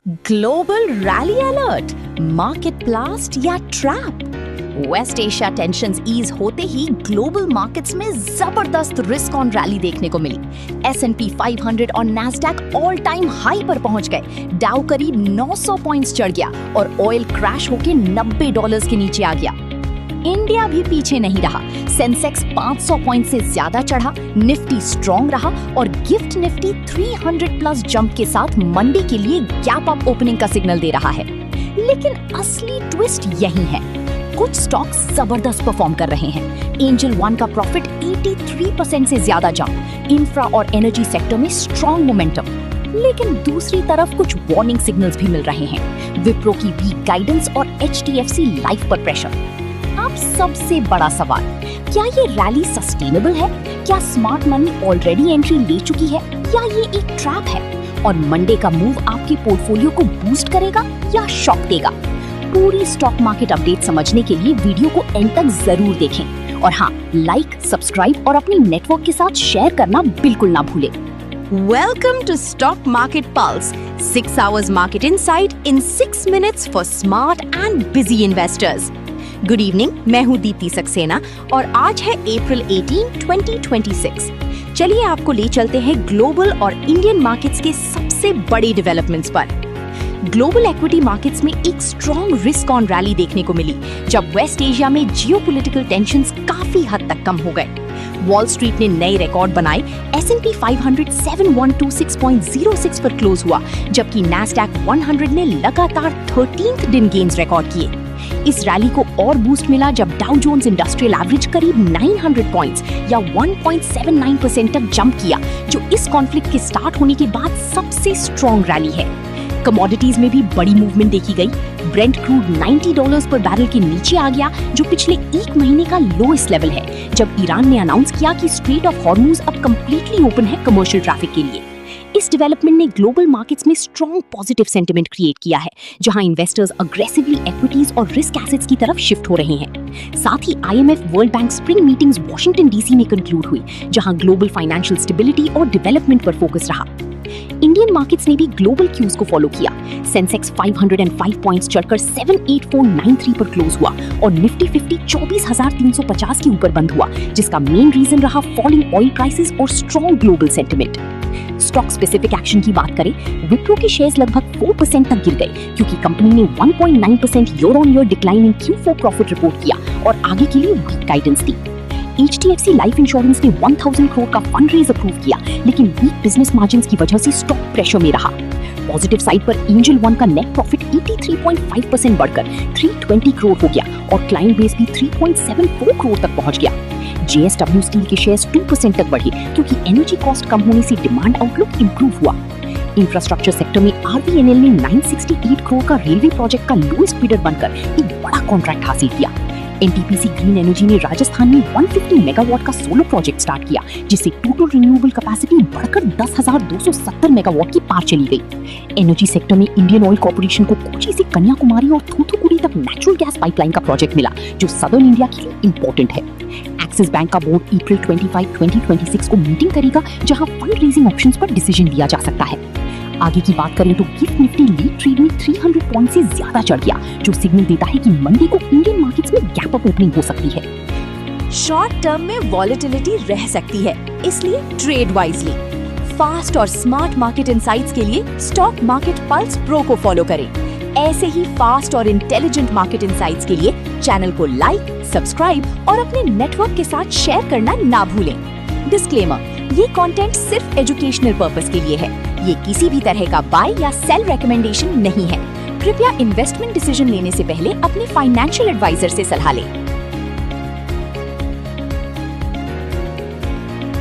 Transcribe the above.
Global rally alert, market blast या trap. West Asia tensions ease होते ही global markets में जबरदस्त रिस्क ऑन रैली देखने को मिली। S&P 500 और नैस्डैक ऑल टाइम हाई पर पहुंच गए। डाउ करीब 900 पॉइंट्स चढ़ गया और ऑयल क्रैश होके $90 के नीचे आ गया। इंडिया भी पीछे नहीं रहा। सेंसेक्स 500 पॉइंट से ज्यादा चढ़ा, निफ्टी स्ट्रॉन्ग रहा और गिफ्ट निफ्टी 300 प्लस जंप के साथ मंडे के लिए गैप अप ओपनिंग का सिग्नल दे रहा है। लेकिन असली ट्विस्ट यही है, कुछ स्टॉक्स जबरदस्त परफॉर्म कर रहे हैं। एंजल वन का प्रॉफिट 83% से ज्यादा जंप, इंफ्रा और एनर्जी सेक्टर में स्ट्रॉन्ग मोमेंटम। लेकिन दूसरी तरफ कुछ वार्निंग सिग्नल्स भी मिल रहे हैं, विप्रो की वीक गाइडेंस और HDFC लाइफ पर प्रेशर। अब सबसे बड़ा सवाल, क्या ये रैली सस्टेनेबल है? क्या स्मार्ट मनी ऑलरेडी एंट्री ले चुकी है या ये एक ट्रैप है? और मंडे का मूव आपके पोर्टफोलियो को बूस्ट करेगा या शॉक देगा? पूरी स्टॉक मार्केट अपडेट समझने के लिए वीडियो को एंड तक जरूर देखें और हाँ, लाइक, सब्सक्राइब और अपने नेटवर्क के साथ शेयर करना बिल्कुल ना भूलें। Welcome to Stock Market Pulse, 6 hours market insight in 6 minutes for smart and busy investors. Good evening, मैं हूँ दीप्ति सक्सेना और आज है अप्रैल 18, 2026। चलिए आपको ले चलते हैं ग्लोबल और इंडियन मार्केट्स के सबसे बड़े डेवलपमेंट्स पर। ग्लोबल इक्विटी मार्केट्स में एक स्ट्रॉन्ग रिस्क ऑन रैली देखने को मिली जब वेस्ट एशिया में जियोपॉलिटिकल टेंशंस काफी हद तक कम हो गए। वॉल स्ट्रीट ने नए रिकॉर्ड बनाए। S&P 500 7126.06 पर क्लोज हुआ, जबकि नैस्डैक 100 ने लगातार 13th दिन गेन्स रिकॉर्ड किए। इस रैली को और बूस्ट मिला जब डाउ जोन्स इंडस्ट्रियल एवरेज करीब 900 पॉइंट्स या 1.79% तक जंप किया, जो इस कॉन्फ्लिक्ट के स्टार्ट होने के बाद सबसे स्ट्रॉन्ग रैली है। कमोडिटीज में भी बड़ी मूवमेंट देखी गई। ब्रेंट क्रूड $90 पर बैरल के नीचे आ गया, जो पिछले एक महीने का लोएस्ट लेवल है, जब ईरान ने अनाउंस किया कि स्ट्रेट ऑफ हॉर्मुज अब कंप्लीटली ओपन है कमर्शियल ट्रैफिक के लिए। इस डेवलपमेंट ने ग्लोबल मार्केट्स में स्ट्रॉन्ग पॉजिटिव सेंटिमेंट क्रिएट किया है, जहां इन्वेस्टर्स अग्रेसिवली इक्विटीज और रिस्क एसेट्स की तरफ शिफ्ट हो रहे हैं। साथ ही IMF world bank spring meetings Washington DC में कंक्लूड हुई, जहां ग्लोबल फाइनेंशियल स्टेबिलिटी और डेवलपमेंट पर फोकस रहा। इंडियन मार्केट्स ने भी ग्लोबल क्यूज को फॉलो किया। सेंसेक्स 505 पॉइंट्स चढ़कर 78493 पर क्लोज हुआ और निफ्टी 50 24,350 के ऊपर बंद हुआ, जिसका मेन रीजन रहा फॉलिंग ऑयल प्राइसेस और strong global sentiment. Stock specific action की बात करें, विप्रो के शेयर्स लगभग 4% तक गिर गए क्योंकि कंपनी ने 1.9% year on year decline in Q4 profit report किया और आगे के लिए वीक गाइडेंस दी। HDFC लाइफ इंश्योरेंस ने 1000 करोड़ का फंड रेज अप्रूव किया, लेकिन वीक बिजनेस मार्जिन्स की वजह से स्टॉक प्रेशर में रहा। पॉजिटिव साइड पर एंजल वन का नेट प्रॉफिट 83.5% बढ़कर 320 करोड़ हो गया और क्लाइंट बेस भी 3.74 करोड़ तक पहुंच गया। JSW स्टील के शेयर्स 2% तक बढ़े क्योंकि एनर्जी कॉस्ट कम होने से डिमांड आउटलुक इंप्रूव हुआ। इंफ्रास्ट्रक्चर सेक्टर में RVNL ने 968 करोड़ का रेलवे प्रोजेक्ट का लोएस्ट बिडर बनकर एक बड़ा कॉन्ट्रैक्ट हासिल किया। NTPC ग्रीन एनर्जी ने राजस्थान में 150 मेगावाट का सोलर प्रोजेक्ट स्टार्ट किया, जिससे टोटल रिन्यूएबल कैपेसिटी बढ़कर 10,270 मेगावाट की पार चली गई। एनर्जी सेक्टर में इंडियन ऑयल कॉर्पोरेशन को कोची से कन्याकुमारी और थूथुकुडी तक नेचुरल गैस पाइपलाइन का प्रोजेक्ट मिला, जो सदर्न इंडिया के लिए इंपॉर्टेंट है। एक्सिस बैंक का बोर्ड अप्रैल 25, 2026 को मीटिंग करेगा, जहां फंड रेजिंग ऑप्शंस पर डिसीजन लिया जा सकता है। आगे की बात करें तो गिफ्ट निफ्टी लीड ट्रेड में 300 पॉइंट से ज्यादा चढ़ गया, जो सिग्नल देता है कि मंडे को इंडियन मार्केट्स में गैप अप ओपनिंग हो सकती है। शॉर्ट टर्म में वॉलेटिलिटी रह सकती है, इसलिए ट्रेड वाइजली। फास्ट और स्मार्ट मार्केट इनसाइट्स के लिए स्टॉक मार्केट पल्स प्रो को फॉलो करें। ऐसे ही फास्ट और इंटेलिजेंट मार्केट इनसाइट्स के लिए चैनल को लाइक, सब्सक्राइब और अपने नेटवर्क के साथ शेयर करना ना भूलें। डिस्क्लेमर, ये कंटेंट सिर्फ एजुकेशनल पर्पस के लिए है। ये किसी भी तरह का बाय या सेल रिकमेंडेशन नहीं है। कृपया इन्वेस्टमेंट डिसीजन लेने से पहले अपने फाइनेंशियल एडवाइजर से सलाह लें।